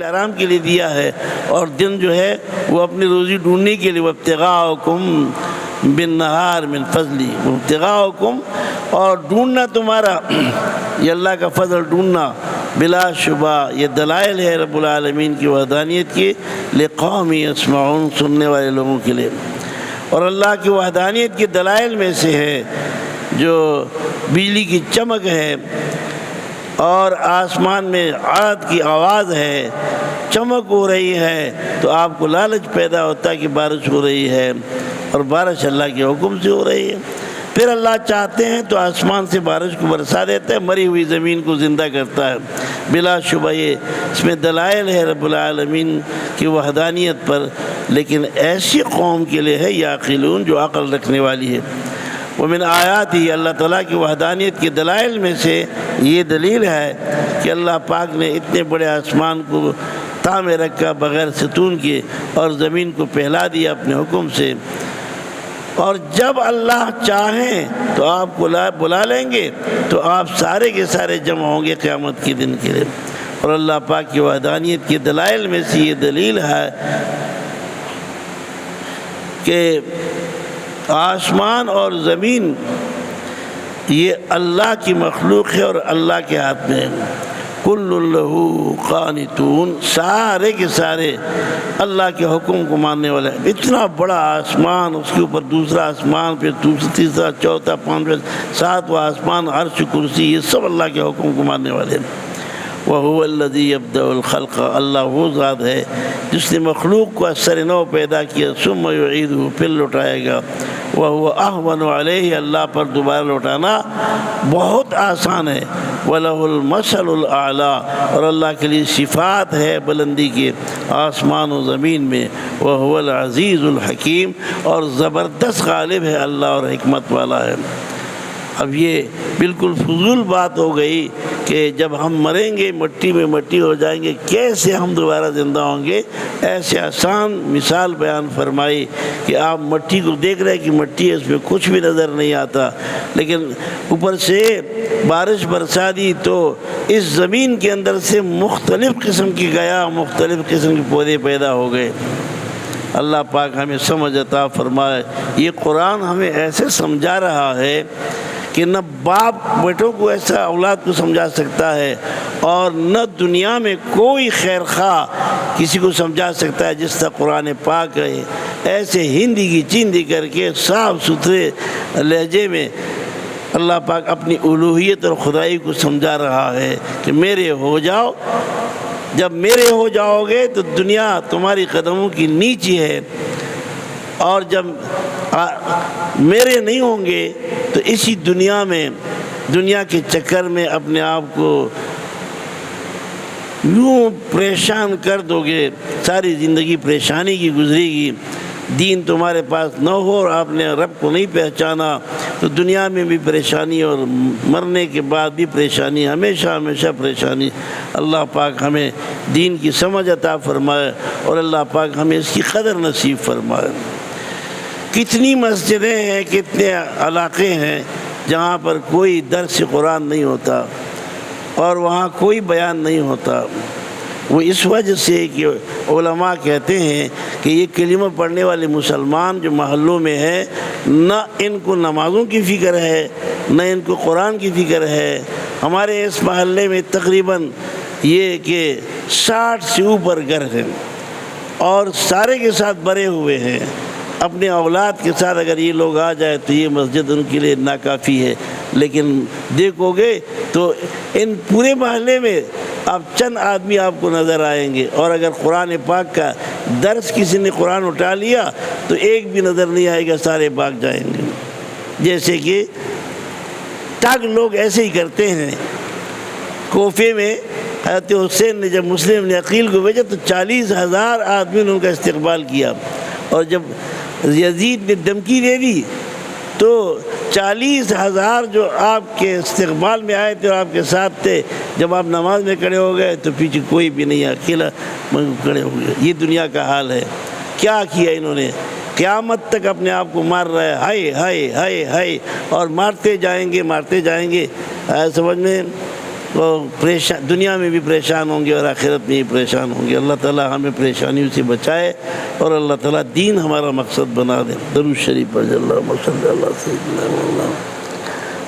آرام کے لیے دیا ہے، اور دن جو ہے وہ اپنی روزی ڈھونڈنے کے لیے وابتغاءکم بالنہار من فضلی، وابتغاءکم اور ڈھونڈنا تمہارا یہ اللہ کا فضل ڈھونڈنا بلا شبہ یہ دلائل ہے رب العالمین کی وحدانیت کی لقوم یسمعون سننے والے لوگوں کے لیے۔ اور اللہ کی وحدانیت کے دلائل میں سے ہے جو بجلی کی چمک ہے اور آسمان میں عاد کی آواز ہے، چمک ہو رہی ہے تو آپ کو لالچ پیدا ہوتا ہے کہ بارش ہو رہی ہے، اور بارش اللہ کے حکم سے ہو رہی ہے۔ پھر اللہ چاہتے ہیں تو آسمان سے بارش کو برسا دیتا ہے، مری ہوئی زمین کو زندہ کرتا ہے۔ بلا شبہ یہ اس میں دلائل ہے رب العالمین کی وحدانیت پر، لیکن ایسی قوم کے لیے ہے یعقلون جو عقل رکھنے والی ہے۔ ومن آیات ہی اللہ تعالیٰ کی وحدانیت کے دلائل میں سے یہ دلیل ہے کہ اللہ پاک نے اتنے بڑے آسمان کو تابع رکھا بغیر ستون کے، اور زمین کو پھیلا دیا اپنے حکم سے، اور جب اللہ چاہیں تو آپ کو بلا لیں گے تو آپ سارے کے سارے جمع ہوں گے قیامت کے دن کے لیے۔ اور اللہ پاک کی وحدانیت کے دلائل میں سے یہ دلیل ہے کہ آسمان اور زمین یہ اللہ کی مخلوق ہے اور اللہ کے ہاتھ میں ہے۔ کل لہ قانتون سارے کے سارے اللہ کے حکم کو ماننے والے ہیں۔ اتنا بڑا آسمان، اس کے اوپر دوسرا آسمان، پھر دوسرا تیسرا چوتھا پانچواں ساتواں آسمان، عرش کرسی، یہ سب اللہ کے حکم کو ماننے والے ہیں۔ وَهُوَ الَّذِي يَبْدَأُ الْخَلْقَ اللہ وہ ذات ہے جس نے مخلوق کو سر نو پیدا کیا، ثم يعيده پھر لوٹائے گا۔ وَهُوَ أَهْوَنُ عَلَيْهِ اللہ پر دوبارہ لوٹانا بہت آسان ہے۔ وَلَهُ الْمَثَلُ الْأَعْلَىٰ اور اللہ کے لیے صفات ہے بلندی کے آسمان و زمین میں۔ وَهُوَ الْعَزِيزُ الْحَكِيمُ اور زبردست غالب ہے اللہ اور حکمت والا ہے۔ اب یہ بالکل فضول بات ہو گئی کہ جب ہم مریں گے مٹی میں مٹی ہو جائیں گے، کیسے ہم دوبارہ زندہ ہوں گے؟ ایسے آسان مثال بیان فرمائی کہ آپ مٹی کو دیکھ رہے ہیں کہ مٹی ہے، اس میں کچھ بھی نظر نہیں آتا، لیکن اوپر سے بارش برسا دی تو اس زمین کے اندر سے مختلف قسم کی گیا، مختلف قسم کے پودے پیدا ہو گئے۔ اللہ پاک ہمیں سمجھ عطا فرمائے۔ یہ قرآن ہمیں ایسے سمجھا رہا ہے کہ نہ باپ بیٹوں کو ایسا اولاد کو سمجھا سکتا ہے، اور نہ دنیا میں کوئی خیر خواہ کسی کو سمجھا سکتا ہے جس طرح قرآن پاک ہے۔ ایسے ہندی کی چیندی کر کے صاف ستھرے لہجے میں اللہ پاک اپنی الوہیت اور خدائی کو سمجھا رہا ہے کہ میرے ہو جاؤ، جب میرے ہو جاؤ گے تو دنیا تمہاری قدموں کی نیچی ہے، اور جب میرے نہیں ہوں گے تو اسی دنیا میں دنیا کے چکر میں اپنے آپ کو یوں پریشان کر دو گے، ساری زندگی پریشانی کی گزرے گی۔ دین تمہارے پاس نہ ہو اور آپ نے رب کو نہیں پہچانا تو دنیا میں بھی پریشانی، اور مرنے کے بعد بھی پریشانی، ہمیشہ ہمیشہ پریشانی۔ اللہ پاک ہمیں دین کی سمجھ عطا فرمائے، اور اللہ پاک ہمیں اس کی قدر نصیب فرمائے۔ کتنی مسجدیں ہیں، کتنے علاقے ہیں جہاں پر کوئی درس قرآن نہیں ہوتا اور وہاں کوئی بیان نہیں ہوتا۔ وہ اس وجہ سے کہ علماء کہتے ہیں کہ یہ کلمہ پڑھنے والے مسلمان جو محلوں میں ہیں، نہ ان کو نمازوں کی فکر ہے، نہ ان کو قرآن کی فکر ہے۔ ہمارے اس محلے میں تقریباً یہ کہ 60 سے اوپر گھر ہیں، اور سارے کے ساتھ بھرے ہوئے ہیں۔ اپنے اولاد کے ساتھ اگر یہ لوگ آ جائے تو یہ مسجد ان کے لیے ناکافی ہے، لیکن دیکھو گے تو ان پورے محلے میں آپ چند آدمی آپ کو نظر آئیں گے، اور اگر قرآن پاک کا درس کسی نے قرآن اٹھا لیا تو ایک بھی نظر نہیں آئے گا، سارے بھاگ جائیں گے۔ جیسے کہ ٹاگ لوگ ایسے ہی کرتے ہیں۔ کوفے میں حضرت حسین نے جب مسلم نے عقیل کو بھیجا تو 40,000 آدمی نے ان کا استقبال کیا، اور جب یزید نے دھمکی دے دی تو 40,000 جو آپ کے استقبال میں آئے تھے اور آپ کے ساتھ تھے، جب آپ نماز میں کھڑے ہو گئے تو پیچھے کوئی بھی نہیں، اکیلا کھڑے ہو گئے۔ یہ دنیا کا حال ہے۔ کیا کیا انہوں نے؟ قیامت تک اپنے آپ کو مار رہا ہے، ہائے ہائے ہائے ہائے، اور مارتے جائیں گے مارتے جائیں گے۔ سمجھ میں دنیا میں بھی پریشان ہوں گے اور آخرت میں بھی پریشان ہوں گے۔ اللہ تعالیٰ ہمیں پریشانیوں سے بچائے اور اللہ تعالیٰ دین ہمارا مقصد بنا دے۔ درود شریف پڑھ اللہم صلی اللہ سیدنا مولانا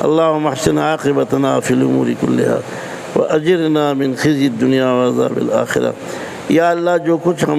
اللہم احسن عاقبتنا فی الامور کلہا واجرنا من خزی الدنیا وعذاب الآخرہ۔ یا اللہ جو کچھ ہم